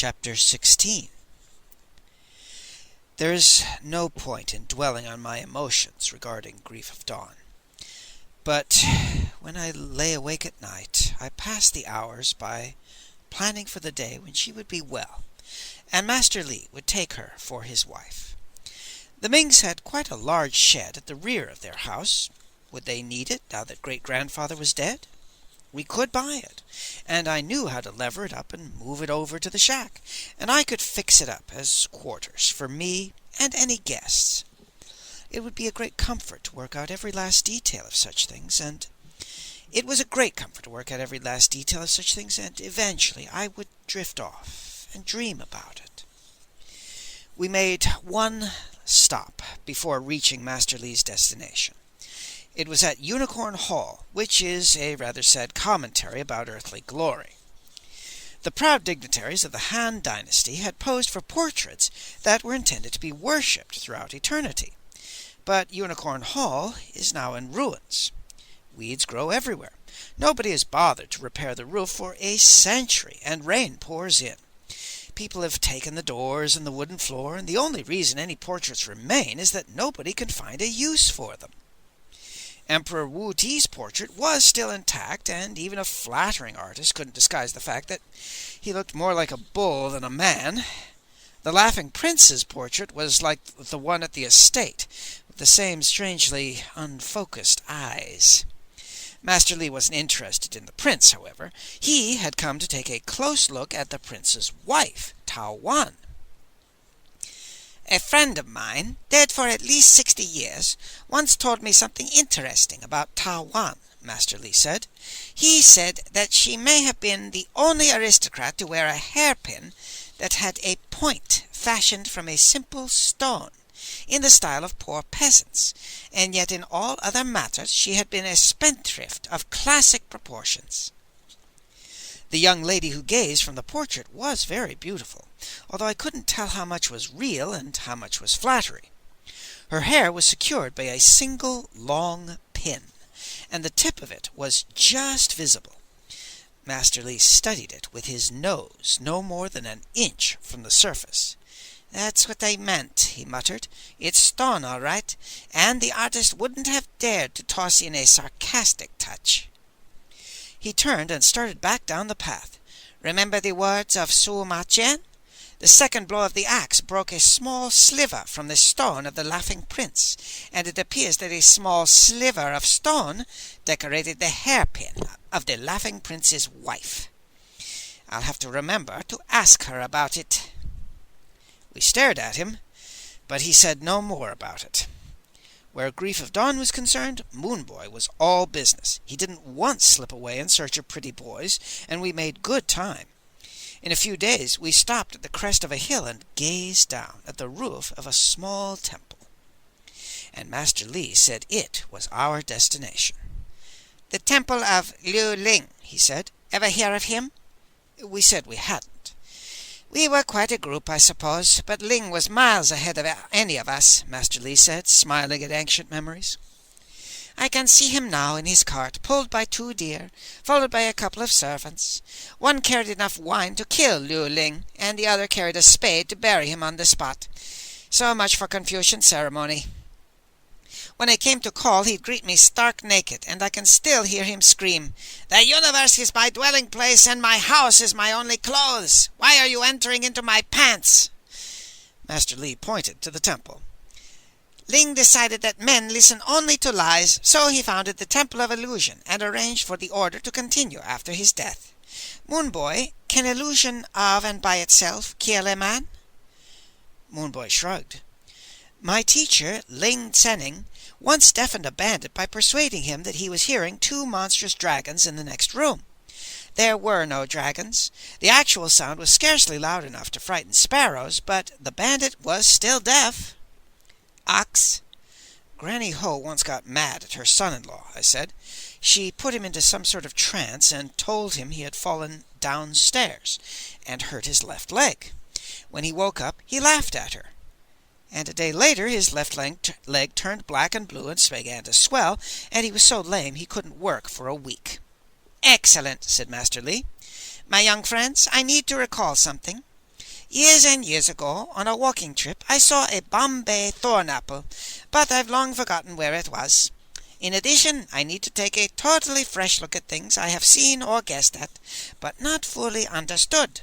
Chapter 16. There is no point in dwelling on my emotions regarding Grief of Dawn. But when I lay awake at night, I passed the hours by planning for the day when she would be well, and Master Li would take her for his wife. The Mings had quite a large shed at the rear of their house. Would they need it now that great-grandfather was dead? We could buy it, and I knew how to lever it up and move it over to the shack, and I could fix it up as quarters for me and any guests. It would be a great comfort to work out every last detail of such things, and eventually I would drift off and dream about it. We made one stop before reaching Master Li's destination. It was at Unicorn Hall, which is a rather sad commentary about earthly glory. The proud dignitaries of the Han dynasty had posed for portraits that were intended to be worshipped throughout eternity. But Unicorn Hall is now in ruins. Weeds grow everywhere. Nobody has bothered to repair the roof for a century, and rain pours in. People have taken the doors and the wooden floor, and the only reason any portraits remain is that nobody can find a use for them. Emperor Wu Ti's portrait was still intact, and even a flattering artist couldn't disguise the fact that he looked more like a bull than a man. The Laughing Prince's portrait was like the one at the estate, with the same strangely unfocused eyes. Master Li wasn't interested in the prince, however. He had come to take a close look at the prince's wife, Tao Wan. "A friend of mine, dead for at least 60 years, once told me something interesting about Tao Wan," Master Li said. "He said that she may have been the only aristocrat to wear a hairpin that had a point fashioned from a simple stone, in the style of poor peasants, and yet in all other matters she had been a spendthrift of classic proportions." The young lady who gazed from the portrait was very beautiful, although I couldn't tell how much was real and how much was flattery. Her hair was secured by a single long pin, and the tip of it was just visible. Master Li studied it with his nose no more than an inch from the surface. "That's what I meant," he muttered. "It's stone, all right, and the artist wouldn't have dared to toss in a sarcastic touch." He turned and started back down the path. "Remember the words of Su Ma Qian? The second blow of the axe broke a small sliver from the stone of the Laughing Prince, and it appears that a small sliver of stone decorated the hairpin of the Laughing Prince's wife. I'll have to remember to ask her about it." We stared at him, but he said no more about it. Where Grief of Dawn was concerned, Moonboy was all business. He didn't once slip away in search of pretty boys, and we made good time. In a few days we stopped at the crest of a hill and gazed down at the roof of a small temple. And Master Li said it was our destination. "The temple of Liu Ling," he said. "Ever hear of him?" We said we hadn't. "We were quite a group, I suppose, but Ling was miles ahead of any of us," Master Li said, smiling at ancient memories. "I can see him now in his cart, pulled by 2 deer, followed by a couple of servants. One carried enough wine to kill Liu Ling, and the other carried a spade to bury him on the spot. So much for Confucian ceremony. When I came to call, he'd greet me stark naked, and I can still hear him scream, 'The universe is my dwelling place, and my house is my only clothes. Why are you entering into my pants?' Master Li pointed to the temple. "Ling decided that men listen only to lies, so he founded the Temple of Illusion and arranged for the order to continue after his death. Moonboy, can illusion of and by itself kill a man?" Moonboy shrugged. "My teacher, Ling Tsening, once deafened a bandit by persuading him that he was hearing 2 monstrous dragons in the next room. There were no dragons. The actual sound was scarcely loud enough to frighten sparrows, but the bandit was still deaf." "Ox?" "Granny Ho once got mad at her son-in-law," I said. "She put him into some sort of trance and told him he had fallen downstairs and hurt his left leg. When he woke up, he laughed at her. And a day later his left leg turned black and blue and began to swell, and he was so lame he couldn't work for a week." "Excellent," said Master Li. "My young friends, I need to recall something. Years and years ago, on a walking trip, I saw a Bombay thorn apple, but I've long forgotten where it was. In addition, I need to take a totally fresh look at things I have seen or guessed at, but not fully understood.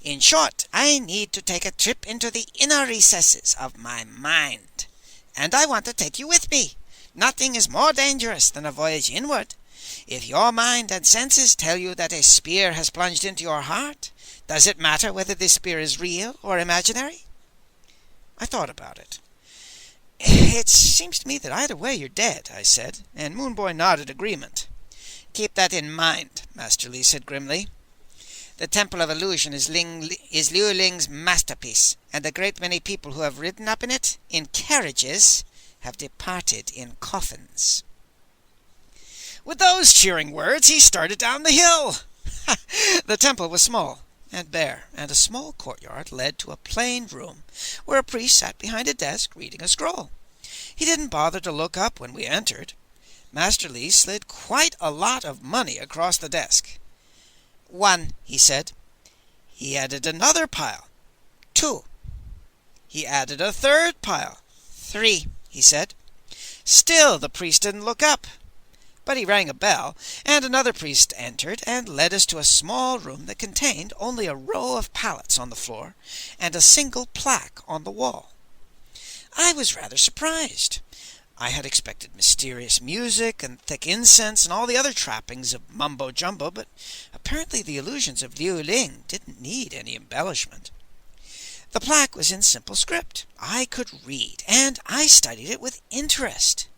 In short, I need to take a trip into the inner recesses of my mind. And I want to take you with me. Nothing is more dangerous than a voyage inward. If your mind and senses tell you that a spear has plunged into your heart, does it matter whether this spear is real or imaginary? I thought about it. It seems to me that either way you're dead, I said, and Moonboy nodded agreement. Keep that in mind, Master Li said grimly. The Temple of Illusion is Liu Ling's masterpiece, and a great many people who have ridden up in it, in carriages, have departed in coffins. With those cheering words, he started down the hill. The temple was small and bare, and a small courtyard led to a plain room, where a priest sat behind a desk reading a scroll. He didn't bother to look up when we entered. Master Li slid quite a lot of money across the desk. 1, he said. He added another pile. 2. He added a third pile. 3, he said. Still the priest didn't look up. But he rang a bell, and another priest entered and led us to a small room that contained only a row of pallets on the floor and a single plaque on the wall. I was rather surprised. I had expected mysterious music and thick incense and all the other trappings of mumbo-jumbo, but apparently the illusions of Liu Ling didn't need any embellishment. The plaque was in simple script. I could read, and I studied it with interest.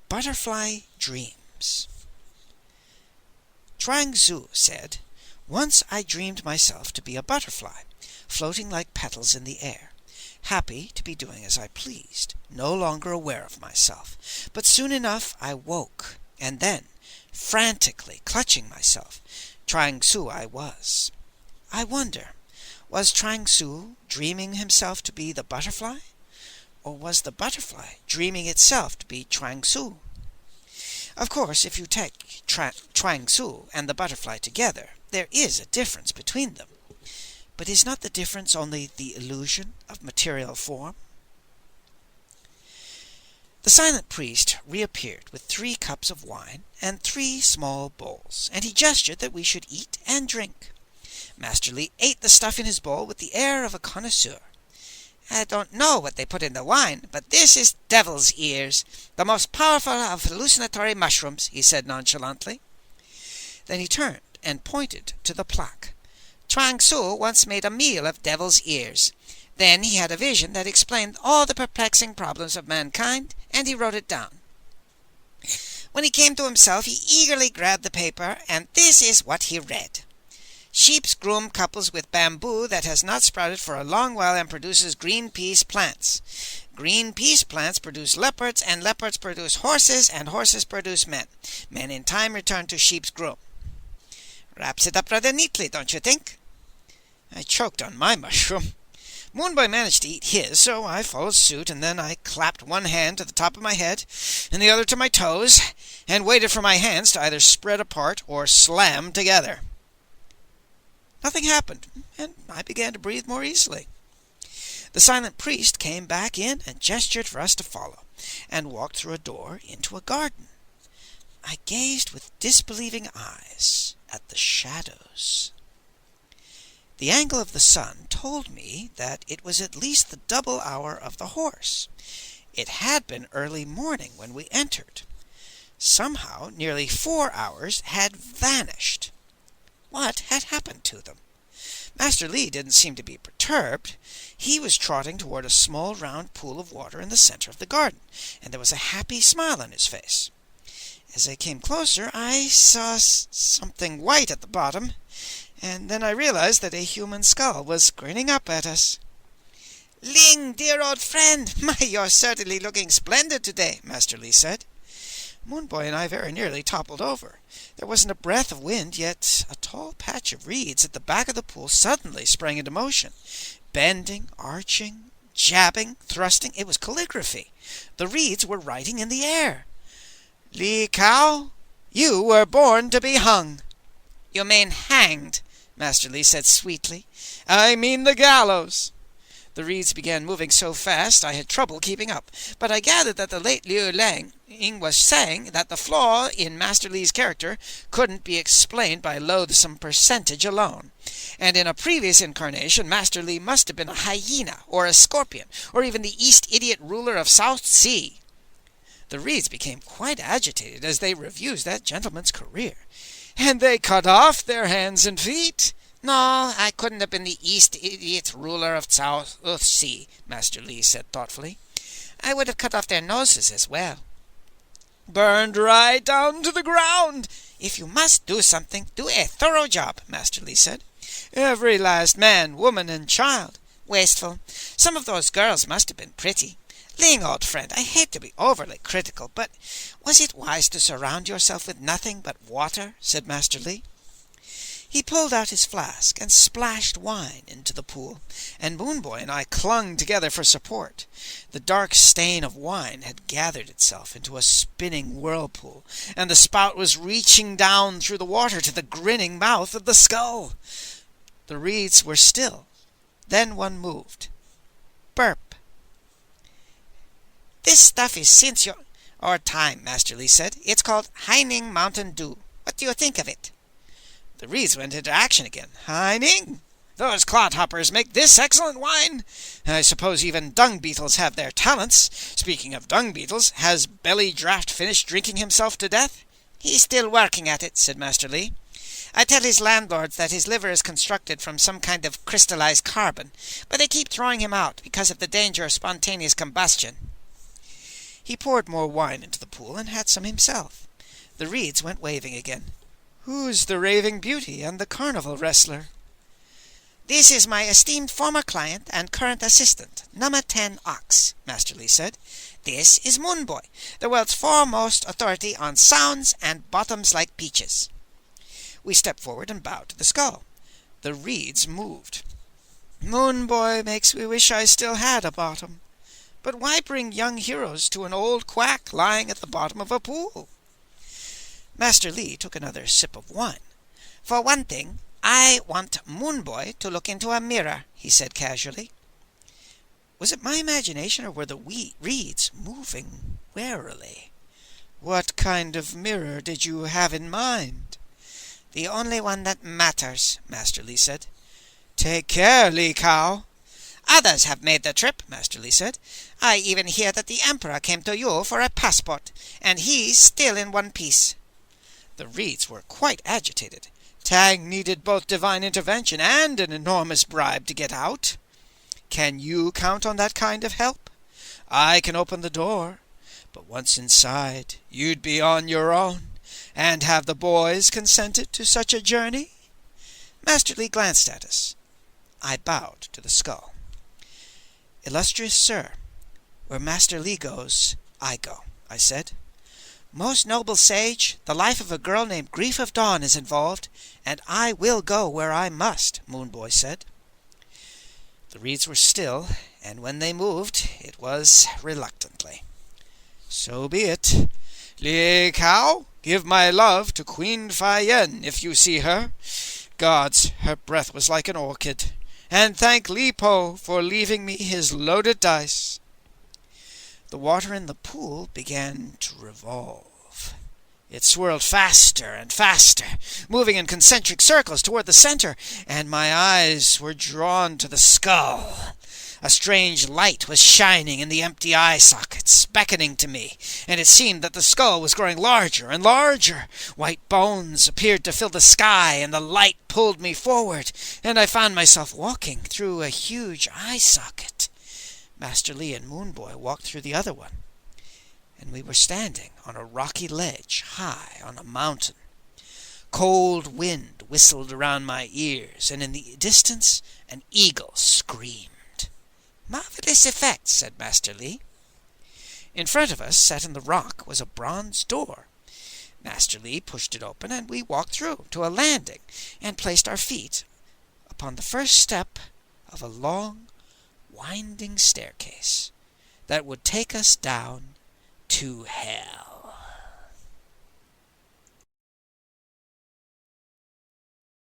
Butterfly Dreams. Chuang Tzu said, "Once I dreamed myself to be a butterfly, floating like petals in the air, happy to be doing as I pleased, no longer aware of myself. But soon enough I woke, and then, frantically clutching myself, Chuang Tzu I was. I wonder, was Chuang Tzu dreaming himself to be the butterfly? Or was the butterfly dreaming itself to be Chuang Tzu? Of course, if you take Chuang Tzu and the butterfly together, there is a difference between them. But is not the difference only the illusion of material form?" The silent priest reappeared with 3 cups of wine and 3 small bowls, and he gestured that we should eat and drink. Master Li ate the stuff in his bowl with the air of a connoisseur. "I don't know what they put in the wine, but this is devil's ears, the most powerful of hallucinatory mushrooms," he said nonchalantly. Then he turned and pointed to the plaque. "Chuang Tzu once made a meal of devil's ears. Then he had a vision that explained all the perplexing problems of mankind, and he wrote it down. When he came to himself, he eagerly grabbed the paper, and this is what he read. Sheep's groom couples with bamboo that has not sprouted for a long while and produces green peas plants. Green peas plants produce leopards, and leopards produce horses, and horses produce men. Men in time return to sheep's groom. Wraps it up rather neatly, don't you think?" I choked on my mushroom. Moonboy managed to eat his, so I followed suit, and then I clapped one hand to the top of my head and the other to my toes, and waited for my hands to either spread apart or slam together. Nothing happened, and I began to breathe more easily. The silent priest came back in and gestured for us to follow, and walked through a door into a garden. I gazed with disbelieving eyes at the shadows. The angle of the sun told me that it was at least the double hour of the horse. It had been early morning when we entered. Somehow nearly 4 hours had vanished. What had happened to them? Master Li didn't seem to be perturbed. He was trotting toward a small round pool of water in the center of the garden, and there was a happy smile on his face. As I came closer, I saw something white at the bottom, and then I realized that a human skull was grinning up at us. "Ling, dear old friend, you're certainly looking splendid today," Master Li said. Moonboy and I very nearly toppled over. There wasn't a breath of wind, yet a tall patch of reeds at the back of the pool suddenly sprang into motion. Bending, arching, jabbing, thrusting, it was calligraphy. The reeds were writing in the air. "Li Kao, you were born to be hung." "You mean hanged," Master Li said sweetly. "I mean the gallows." The reeds began moving so fast I had trouble keeping up, but I gathered that the late Liu Lang was saying that the flaw in Master Li's character couldn't be explained by loathsome percentage alone, and in a previous incarnation Master Li must have been a hyena or a scorpion, or even the East Idiot ruler of South Sea. The reeds became quite agitated as they reviewed that gentleman's career. "And they cut off their hands and feet?" "No, I couldn't have been the East Idiot ruler of South Sea," Master Li said thoughtfully. "I would have cut off their noses as well." "Burned right down to the ground." "If you must do something, do a thorough job," Master Li said. "Every last man, woman, and child." "Wasteful. Some of those girls must have been pretty. Ling, old friend, I hate to be overly critical, but was it wise to surround yourself with nothing but water?" said Master Li. He pulled out his flask and splashed wine into the pool, and Moonboy and I clung together for support. The dark stain of wine had gathered itself into a spinning whirlpool, and the spout was reaching down through the water to the grinning mouth of the skull. The reeds were still. Then one moved. Burp. "This stuff is since your time," Master Li said. "It's called Haining Mountain Dew. What do you think of it?" The reeds went into action again. "Haining! Those clodhoppers make this excellent wine! I suppose even dung beetles have their talents. Speaking of dung beetles, has Belly Draft finished drinking himself to death?" "He's still working at it," said Master Li. "I tell his landlords that his liver is constructed from some kind of crystallized carbon, but they keep throwing him out because of the danger of spontaneous combustion." He poured more wine into the pool and had some himself. The reeds went waving again. "Who's the raving beauty and the carnival wrestler?" "This is my esteemed former client and current assistant, Number 10 Ox," Master Li said. "This is Moonboy, the world's foremost authority on sounds and bottoms like peaches." We stepped forward and bowed to the skull. The reeds moved. "Moonboy makes me wish I still had a bottom. But why bring young heroes to an old quack lying at the bottom of a pool?" Master Li took another sip of wine. "For one thing, I want Moonboy to look into a mirror," he said casually. Was it my imagination, or were the reeds moving warily? "What kind of mirror did you have in mind?" "The only one that matters," Master Li said. "Take care, Li Cow." "Others have made the trip," Master Li said. "I even hear that the Emperor came to you for a passport, and he's still in one piece." The reeds were quite agitated. Tang needed both divine intervention and an enormous bribe to get out. "Can you count on that kind of help? I can open the door, but once inside, you'd be on your own. And have the boys consented to such a journey?" Master Li glanced at us. I bowed to the skull. "Illustrious sir, where Master Li goes, I go," I said. "Most noble sage, the life of a girl named Grief of Dawn is involved, and I will go where I must," Moonboy said. The reeds were still, and when they moved, it was reluctantly. "So be it. Li Cow, give my love to Queen Fai Yen if you see her. Gods, her breath was like an orchid. And thank Li Po for leaving me his loaded dice." The water in the pool began to revolve. It swirled faster and faster, moving in concentric circles toward the center, and my eyes were drawn to the skull. A strange light was shining in the empty eye sockets, beckoning to me, and it seemed that the skull was growing larger and larger. White bones appeared to fill the sky, and the light pulled me forward, and I found myself walking through a huge eye socket. Master Li and Moonboy walked through the other one, and we were standing on a rocky ledge high on a mountain. Cold wind whistled around my ears, and in the distance an eagle screamed. "Marvelous effect," said Master Li. In front of us, set in the rock, was a bronze door. Master Li pushed it open, and we walked through to a landing and placed our feet upon the first step of a long, winding staircase that would take us down to hell.